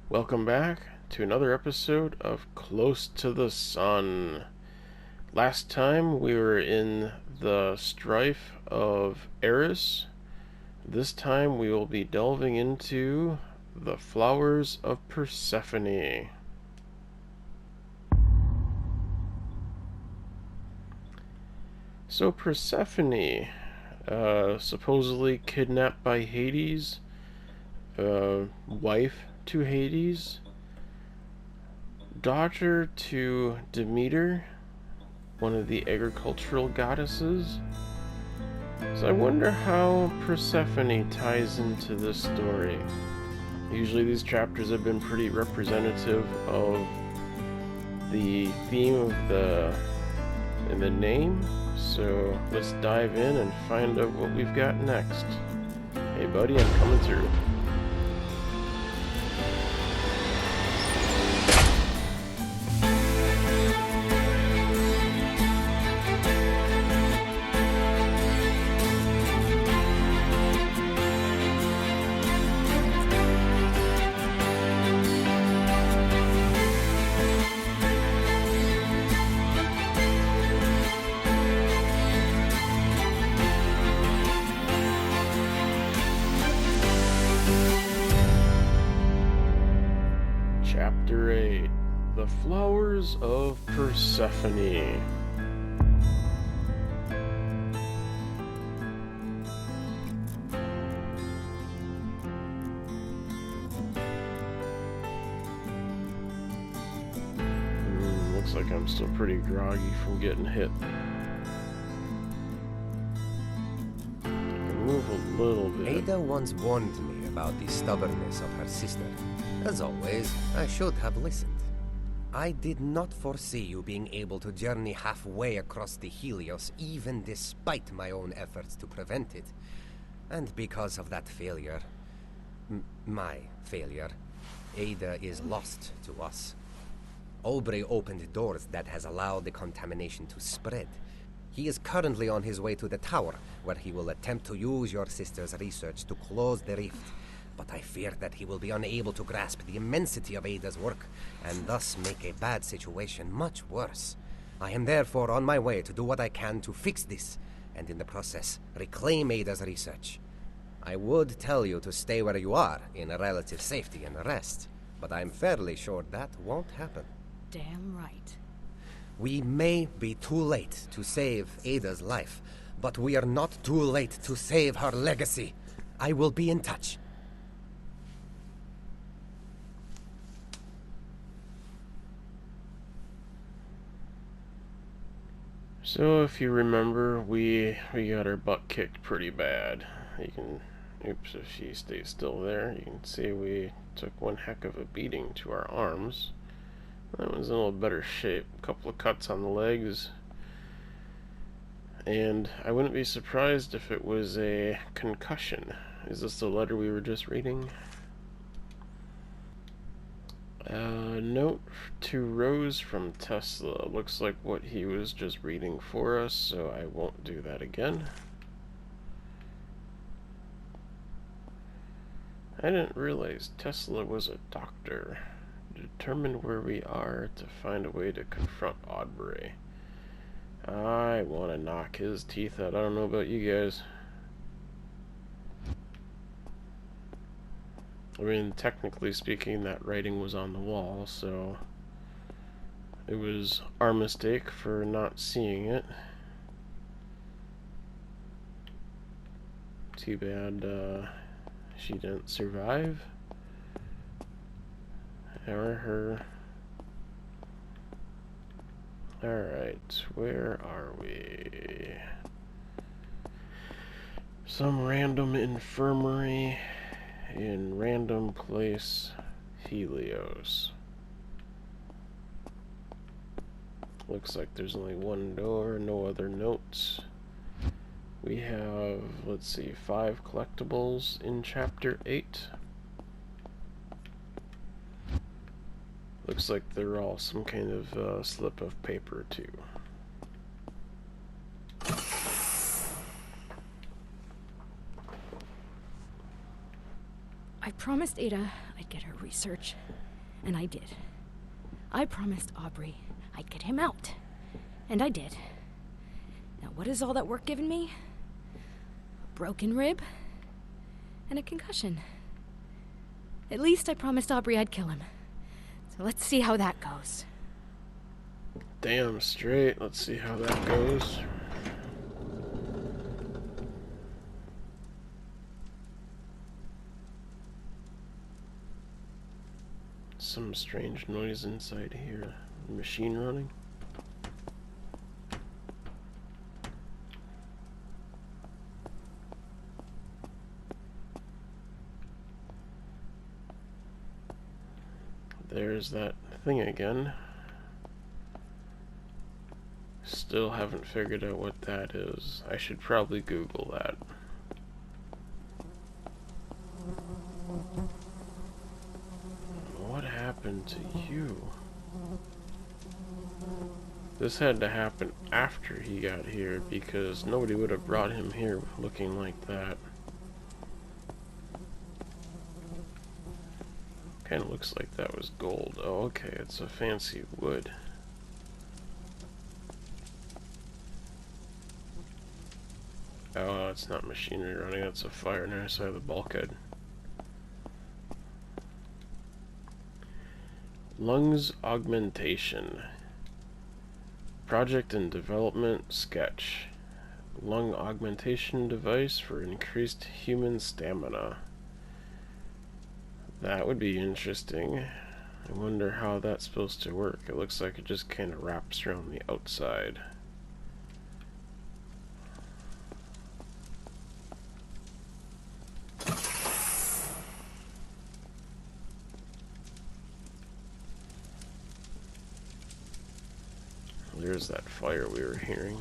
Welcome back to another episode of Close to the Sun. Last time we were in the strife of Eris. This time we will be delving into the flowers of Persephone. So Persephone, supposedly kidnapped by Hades, wife to Hades, daughter to Demeter, one of the agricultural goddesses. So I wonder how Persephone ties into this story. Usually these chapters have been pretty representative of the theme of the name. So let's dive in and find out what we've got next. Hey buddy, I'm coming through. Chapter 8, The Flowers of Persephone. Looks like I'm still pretty groggy from getting hit. I can move a little bit. Ada once warned me about the stubbornness of her sister. As always, I should have listened. I did not foresee you being able to journey halfway across the Helios, even despite my own efforts to prevent it. And because of that failure, my failure, Ada is lost to us. Aubrey opened doors that has allowed the contamination to spread. He is currently on his way to the tower, where he will attempt to use your sister's research to close the rift. But I fear that he will be unable to grasp the immensity of Ada's work, and thus make a bad situation much worse. I am therefore on my way to do what I can to fix this, and in the process, reclaim Ada's research. I would tell you to stay where you are, in relative safety and rest, but I'm fairly sure that won't happen. Damn right. We may be too late to save Ada's life, but we are not too late to save her legacy. I will be in touch. So if you remember, we got our butt kicked pretty bad. You can, oops, if she stays still there, you can see we took one heck of a beating to our arms. That one's in a little better shape. A couple of cuts on the legs. And I wouldn't be surprised if it was a concussion. Is this the letter we were just reading? Note to Rose from Tesla. Looks like what he was just reading for us, so I won't do that again. I didn't realize Tesla was a doctor. Determine where we are to find a way to confront Aubrey. I want to knock his teeth out. I don't know about you guys. I mean, technically speaking, that writing was on the wall, so it was our mistake for not seeing it. Too bad she didn't survive. Or her. Alright, where are we? Some random infirmary in random place, Helios. Looks like there's only one door, no other notes. We have, let's see, 5 collectibles in Chapter 8. Looks like they're all some kind of slip of paper, too. I promised Ada I'd get her research. And I did. I promised Aubrey I'd get him out. And I did. Now what is all that work given me? A broken rib? And a concussion. At least I promised Aubrey I'd kill him. So let's see how that goes. Damn straight. Let's see how that goes. Some strange noise inside here. Machine running. There's that thing again. Still haven't figured out what that is. I should probably Google that. What happened to you? This had to happen after he got here, because nobody would have brought him here looking like that. Kind of looks like that was gold. Oh, okay, it's a fancy wood. Oh, it's not machinery running, that's a fire on the other side of the bulkhead. Lungs augmentation. Project and development sketch. Lung augmentation device for increased human stamina. That would be interesting. I wonder how that's supposed to work. It looks like it just kind of wraps around the outside. There's that fire we were hearing.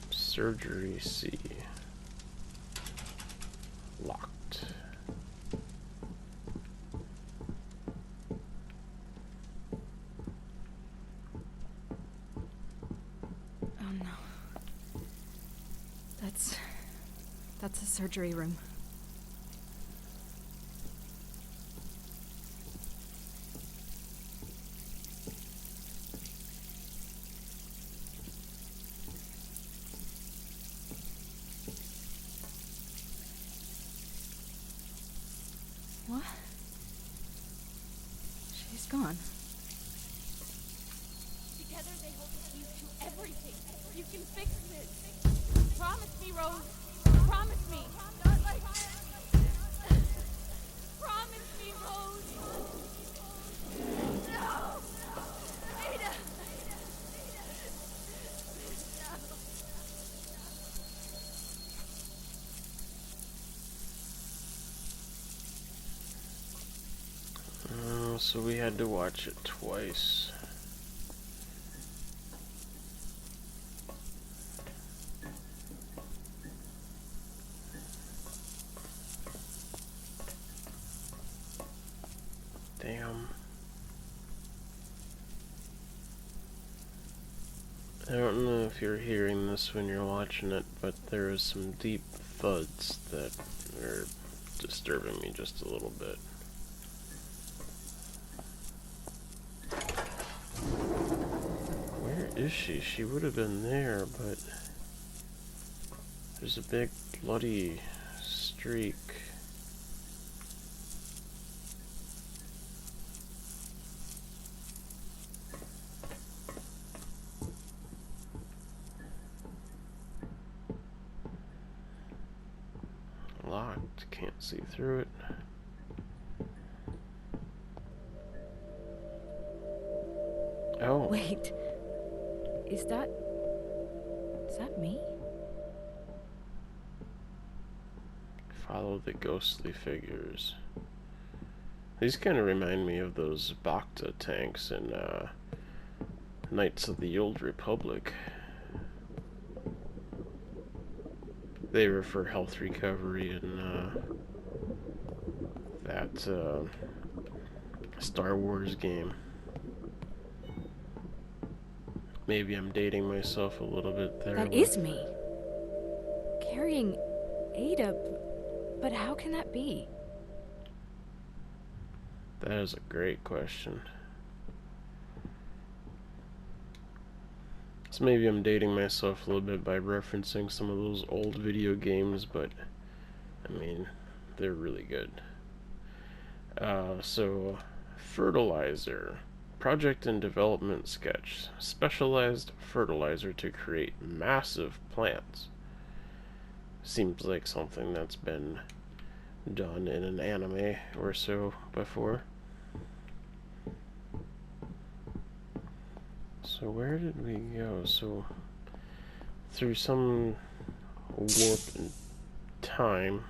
Surgery C. Locked. Oh no. That's a surgery room. What? She's gone. Together they hold the keys to everything. You can fix this. Promise me, Rose. Promise me. Not like Promise me, Rose. No. Ada. So we had to watch it twice. Damn. I don't know if you're hearing this when you're watching it, but there is some deep thuds that are disturbing me just a little bit. Where is she? She would have been there, but there's a big bloody streak. Locked, can't see through it. Oh. Wait. Is that me? Follow the ghostly figures. These kind of remind me of those Bacta tanks in Knights of the Old Republic. They were for health recovery in that Star Wars game. Maybe I'm dating myself a little bit there. That is me. carrying Ada, but how can that be? That is a great question. So maybe I'm dating myself a little bit by referencing some of those old video games, but I mean, they're really good. So, fertilizer. Project and development sketch. Specialized fertilizer to create massive plants. Seems like something that's been done in an anime or so before. So where did we go? So through some warp in time,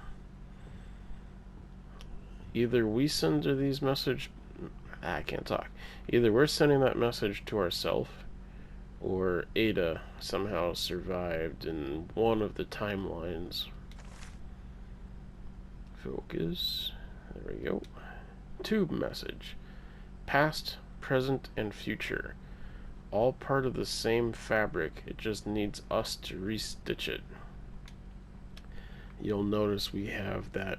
either we send these message. I can't talk. Either we're sending that message to ourselves, or Ada somehow survived in one of the timelines. Focus. There we go. Tube message. Past, present, and future. All part of the same fabric. It just needs us to restitch it. You'll notice we have that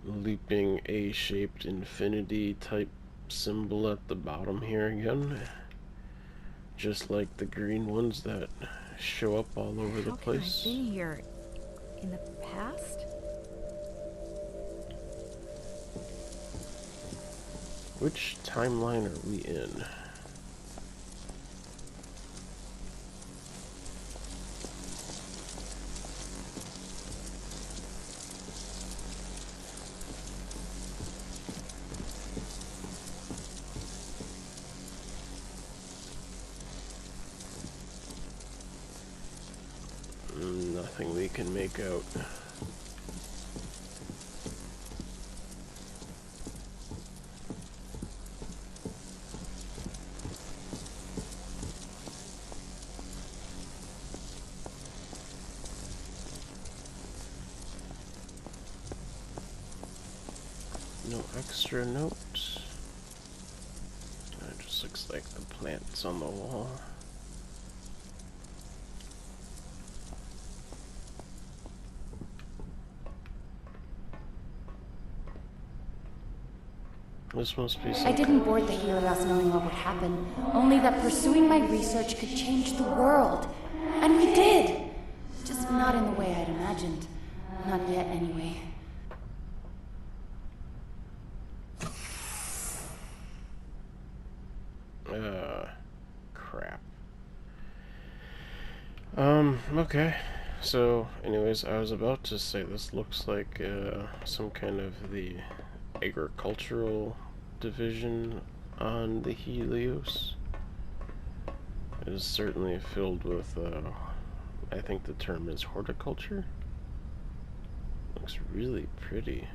looping A-shaped infinity type symbol at the bottom here again. Just like the green ones that show up all over the place. How can I have been here in the past? Which timeline are we in? Nothing we can make out. No extra notes. It just looks like the plants on the wall. This must be something. I didn't board the Helios knowing what would happen, only that pursuing my research could change the world. And we did! Just not in the way I'd imagined. Not yet, anyway. Crap. Okay. So, anyways, I was about to say this looks like, some kind of the agricultural division on the Helios. It is certainly filled with, I think the term is horticulture. Looks really pretty.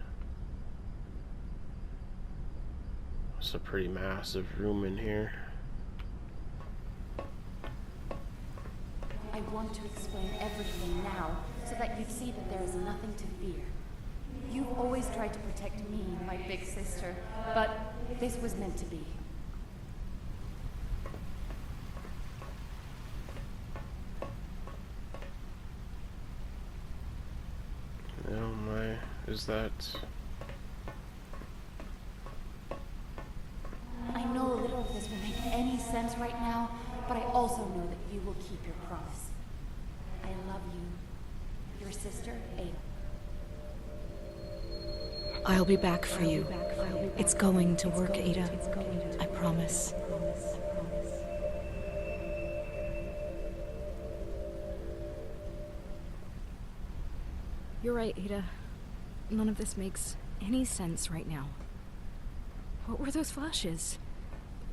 It's a pretty massive room in here. I want to explain everything now, so that you'd see that there is nothing to fear. You've always tried to protect me, my big sister, but this was meant to be. Oh my, is that... I know little of this will make any sense right now, but I also know that you will keep your promise. I love you. Your sister, Ada. I'll be back for you. It's going to work, Ada. I promise. You're right, Ada. None of this makes any sense right now. What were those flashes?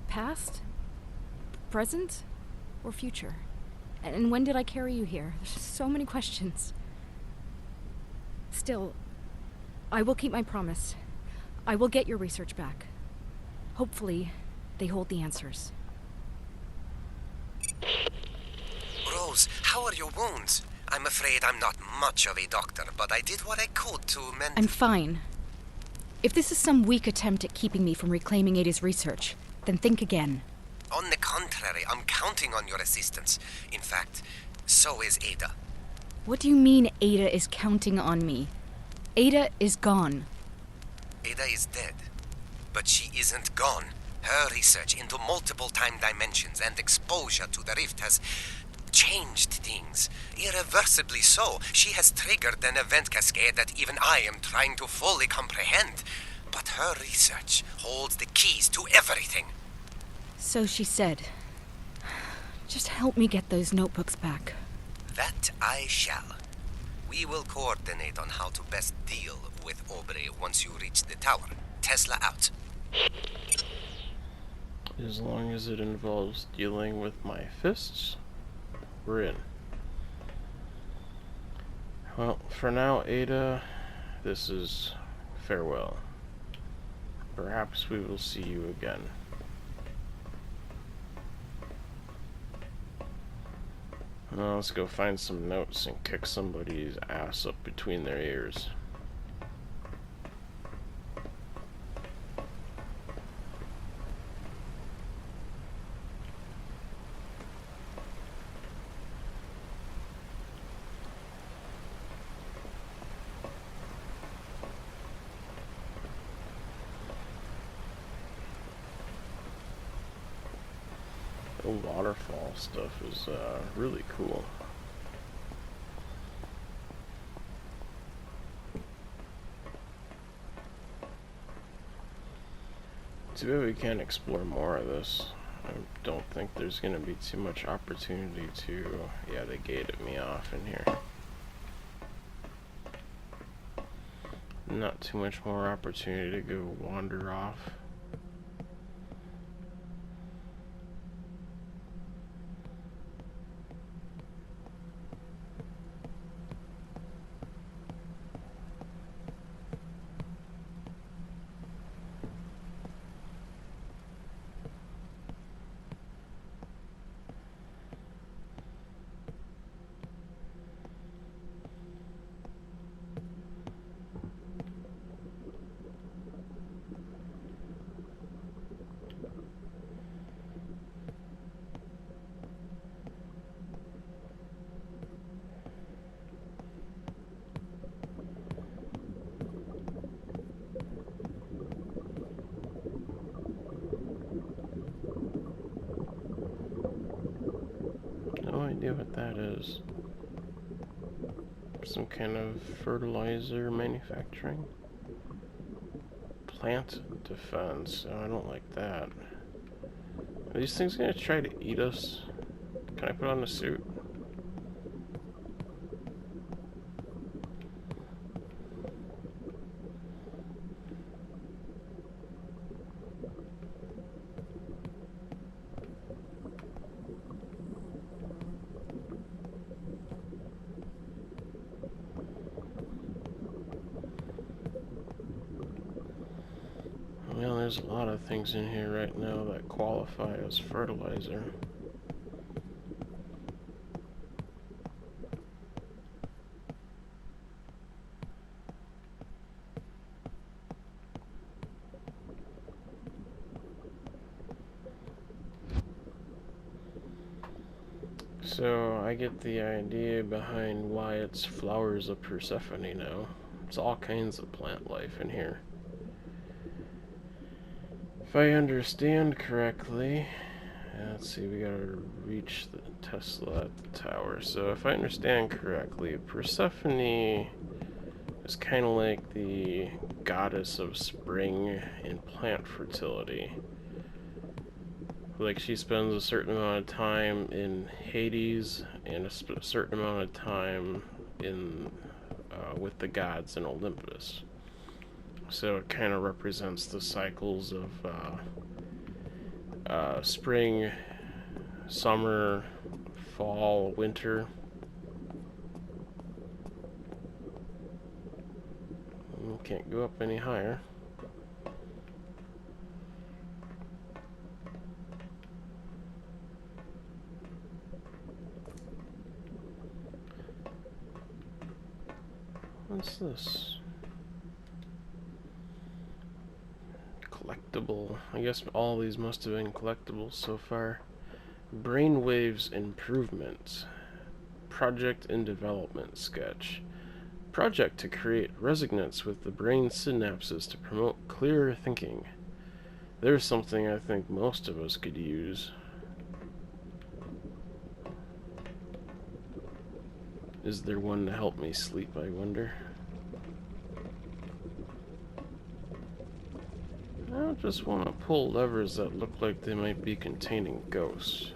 Past? Present? Or future? And when did I carry you here? There's just so many questions. Still, I will keep my promise. I will get your research back. Hopefully, they hold the answers. Rose, how are your wounds? I'm afraid I'm not much of a doctor, but I did what I could to mend... I'm fine. If this is some weak attempt at keeping me from reclaiming Ada's research, then think again. On the contrary, I'm counting on your assistance. In fact, so is Ada. What do you mean Ada is counting on me? Ada is gone. Ada is dead. But she isn't gone. Her research into multiple time dimensions and exposure to the rift has changed things. Irreversibly so. She has triggered an event cascade that even I am trying to fully comprehend. But her research holds the keys to everything. So she said. Just help me get those notebooks back. That I shall. We will coordinate on how to best deal with Aubrey once you reach the tower. Tesla out. As long as it involves dealing with my fists, we're in. Well, for now, Ada, this is farewell. Perhaps we will see you again. Well, let's go find some notes and kick somebody's ass up between their ears. The waterfall stuff is really cool. Too bad we can't explore more of this. I don't think there's going to be too much opportunity to... Yeah, they gated me off in here. Not too much more opportunity to go wander off. No idea what that is. Some kind of fertilizer manufacturing? Plant defense. Oh, I don't like that. Are these things gonna try to eat us? Can I put on a suit? Well, there's a lot of things in here right now that qualify as fertilizer. So I get the idea behind why it's flowers of Persephone now. It's all kinds of plant life in here. If I understand correctly, let's see, we gotta reach the Tesla at the tower. So if I understand correctly, Persephone is kind of like the goddess of spring and plant fertility. Like, she spends a certain amount of time in Hades and a certain amount of time in with the gods in Olympus. So it kind of represents the cycles of spring, summer, fall, winter. Can't go up any higher. What's this? Collectible. I guess all these must have been collectibles so far. Brainwaves improvement. project in development sketch. Project to create resonance with the brain synapses to promote clearer thinking. There's something I think most of us could use. Is there one to help me sleep, I wonder? I don't just want to pull levers that look like they might be containing ghosts.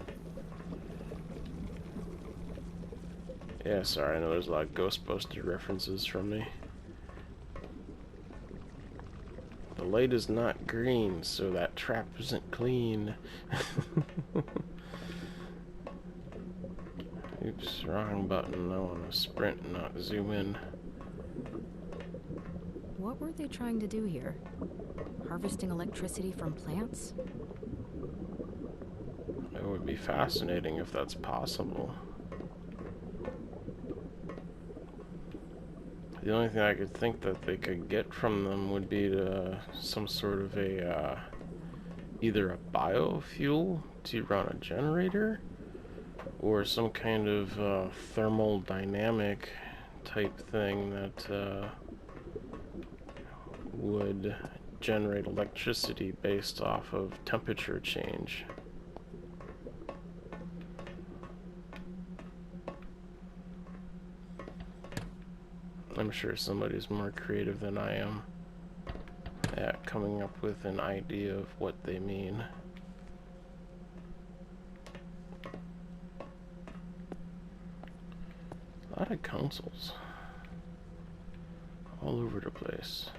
Yeah, sorry, I know there's a lot of Ghostbuster references from me. The light is not green, so that trap isn't clean. Oops, wrong button. I want to sprint, not zoom in. What were they trying to do here? Harvesting electricity from plants? It would be fascinating if that's possible. The only thing I could think that they could get from them would be some sort of a, either a biofuel to run a generator, or some kind of thermal dynamic type thing that would generate electricity based off of temperature change. I'm sure somebody's more creative than I am at coming up with an idea of what they mean. A lot of consoles all over the place.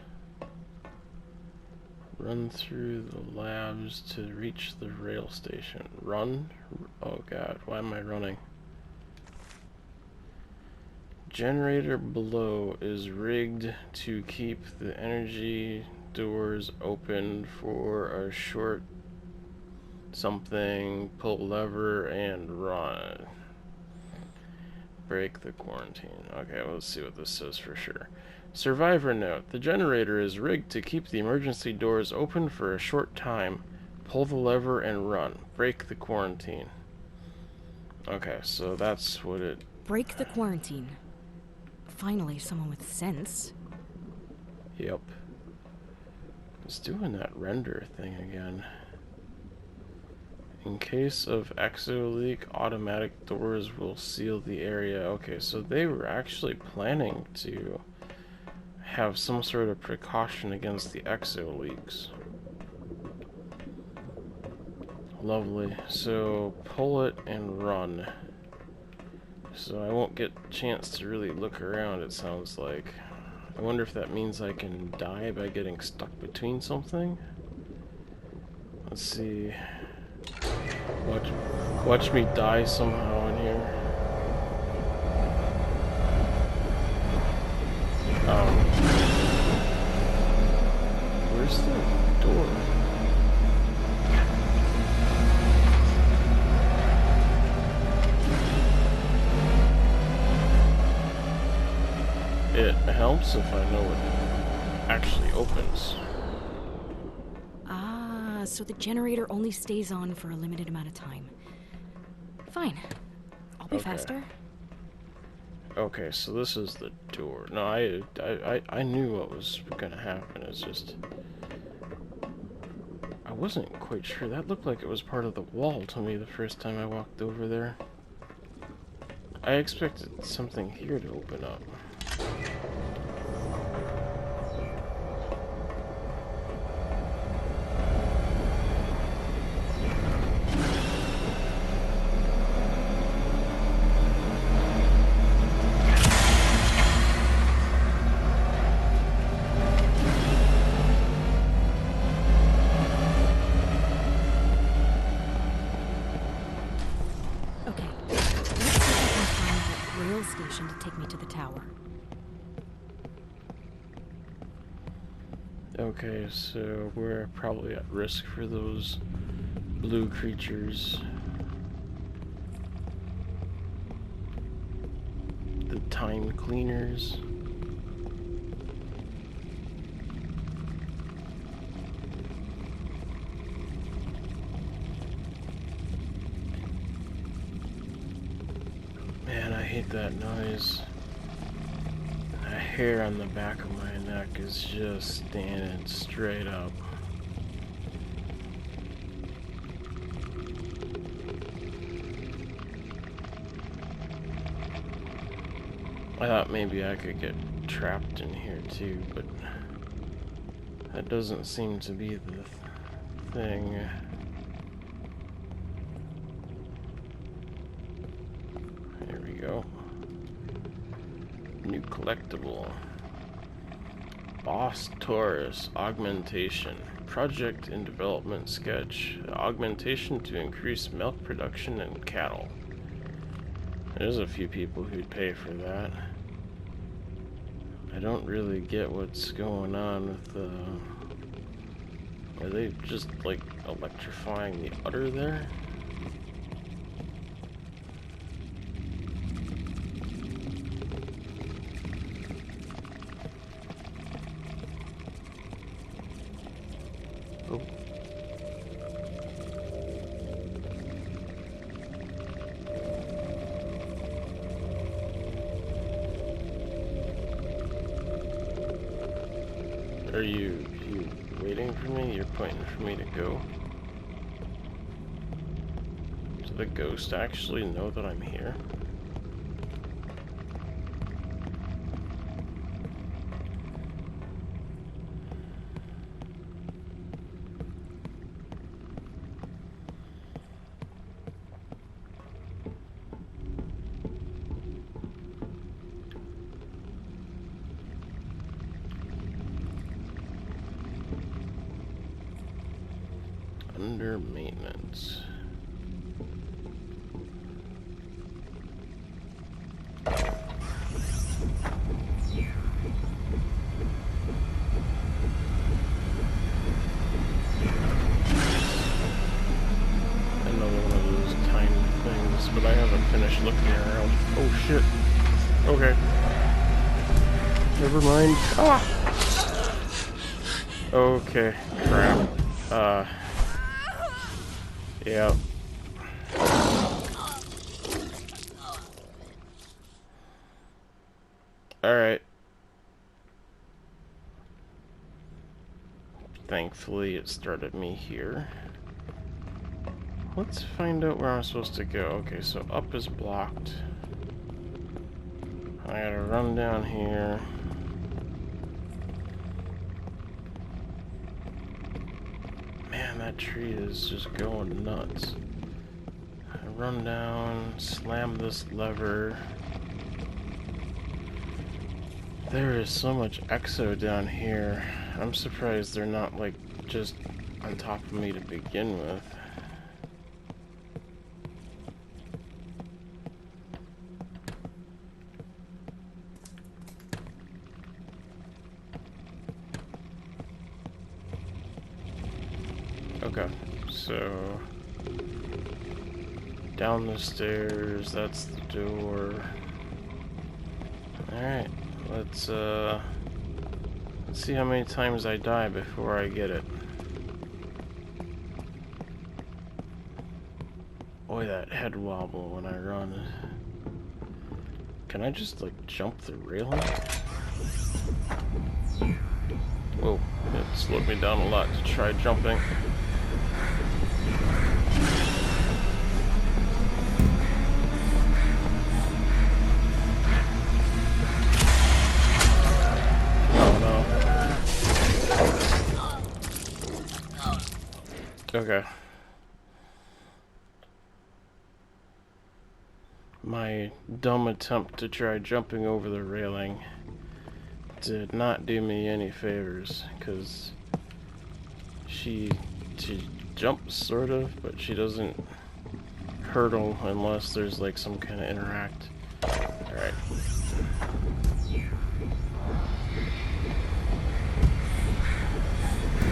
Run through the labs to reach the rail station. Run? Oh god, why am I running? Generator below is rigged to keep the energy doors open for a short something. Pull lever and run. Break the quarantine. Okay, well, let's see what this says for sure. Survivor note. The generator is rigged to keep the emergency doors open for a short time. Pull the lever and run. Break the quarantine. Okay, so that's what it... Break the quarantine. Finally, someone with sense. Yep. It's doing that render thing again. In case of exo leak, automatic doors will seal the area. Okay, so they were actually planning to have some sort of precaution against the exo leaks. Lovely. So pull it and run. So I won't get a chance to really look around, it sounds like. I wonder if that means I can die by getting stuck between something? Let's see. Watch me die somehow in here. Where's the door? It helps if I know it actually opens. Ah, so the generator only stays on for a limited amount of time. Fine. I'll be faster. Okay, so this is the door. No, I knew what was gonna happen. It's just... I wasn't quite sure. That looked like it was part of the wall to me the first time I walked over there. I expected something here to open up. Okay, let's see if I can find that rail station to take me to the tower. Okay, so we're probably at risk for those blue creatures. The time cleaners. Man, I hate that noise. The hair on the back of my neck is just standing straight up. I thought maybe I could get trapped in here too, but that doesn't seem to be the thing. There we go. New collectible. Boss Taurus augmentation. Project in development sketch. Augmentation to increase milk production in cattle. There's a few people who'd pay for that. I don't really get what's going on with the... Are they just, like, electrifying the udder there? Oh. Are you waiting for me? You're pointing for me to go? Does the ghost actually know that I'm here? Under maintenance. Another one of those tiny things, but I haven't finished looking around. Oh shit. Okay. Never mind. Ah! Okay. Crap. Yeah. Alright. Thankfully, it started me here. Let's find out where I'm supposed to go. Okay, so up is blocked. I gotta run down here. Man, that tree is just going nuts. I run down, slam this lever. There is so much exo down here. I'm surprised they're not, like, just on top of me to begin with. Okay, so down the stairs, that's the door. Alright, let's see how many times I die before I get it. Boy, that head wobble when I run. Can I just, like, jump the railing? Whoa, it slowed me down a lot to try jumping. Okay. My dumb attempt to try jumping over the railing did not do me any favors, because she jumps sort of, but she doesn't hurdle unless there's like some kind of interact. Alright.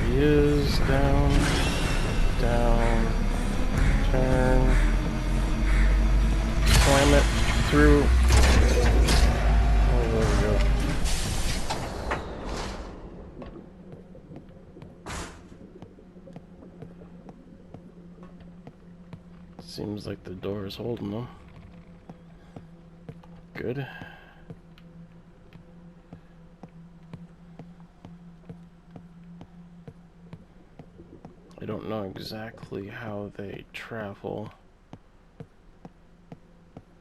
He is down. Down, turn, slam it through. Oh, there we go. Seems like the door is holding them. good. I don't know exactly how they travel.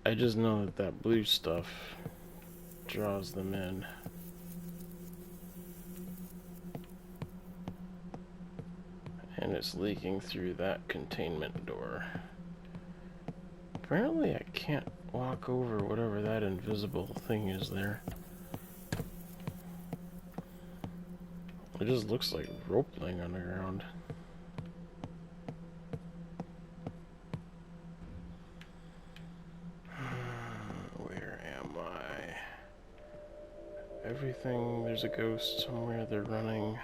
I just know that that blue stuff draws them in. And it's leaking through that containment door. Apparently I can't walk over whatever that invisible thing is there. It just looks like rope laying on the ground. Where am I? Everything, there's a ghost somewhere, they're running.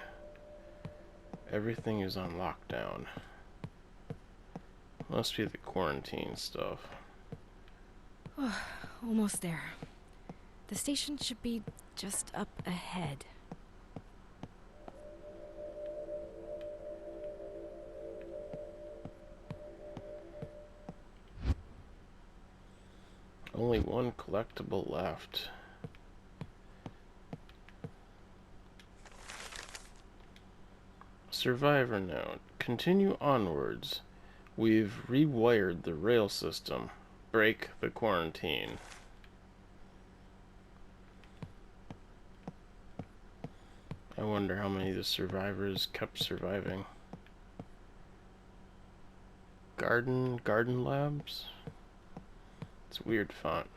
Everything is on lockdown. Must be the quarantine stuff. Almost there. The station should be just up ahead. Only one collectible left. Survivor note. Continue onwards. We've rewired the rail system. Break the quarantine. I wonder how many of the survivors kept surviving. Garden Labs? It's a weird font.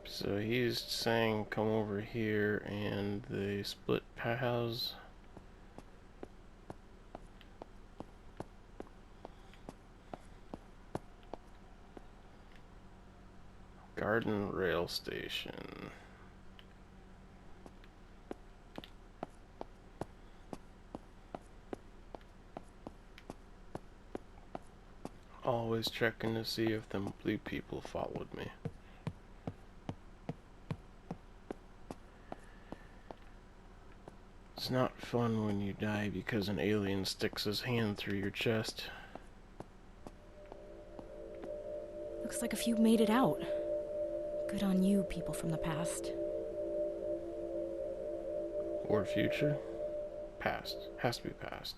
So he's saying come over here and they split paths. Garden Rail Station. Always checking to see if them blue people followed me. It's not fun when you die because an alien sticks his hand through your chest. Looks like a few made it out. Good on you, people from the past. Or future? Past. Has to be past.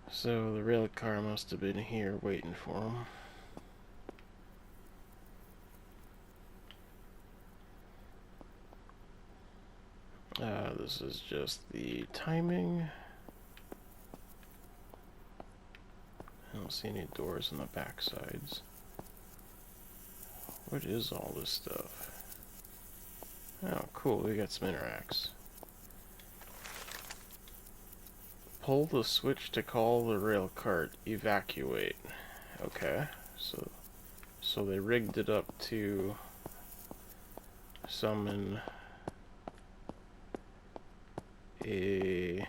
So the rail car must have been here waiting for him. This is just the timing. I don't see any doors on the back sides. What is all this stuff? Oh, cool, we got some interacts. Pull the switch to call the rail cart. Evacuate. Okay, so they rigged it up to summon a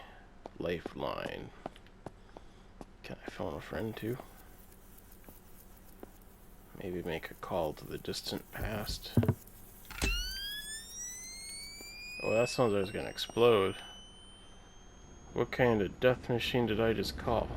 lifeline. Can I phone a friend too? Maybe make a call to the distant past. Oh, that sounds like it's gonna explode. What kind of death machine did I just call?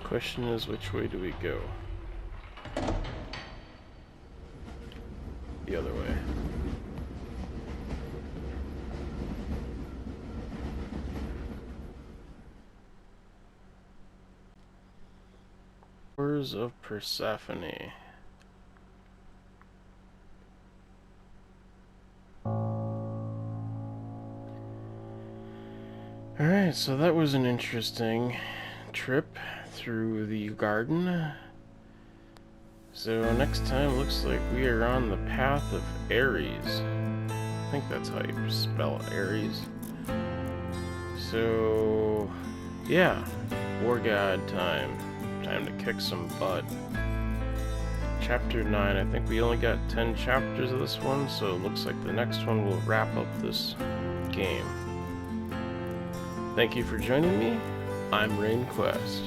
Question is, which way do we go? The other way. Words of Persephone. Alright, so that was an interesting trip through the garden. So next time looks like we are on the path of Ares. I think that's how you spell Ares. So yeah, War God time. Time to kick some butt. Chapter 9. I think we only got 10 chapters of this one, so it looks like the next one will wrap up this game. Thank you for joining me. I'm Rein Quest.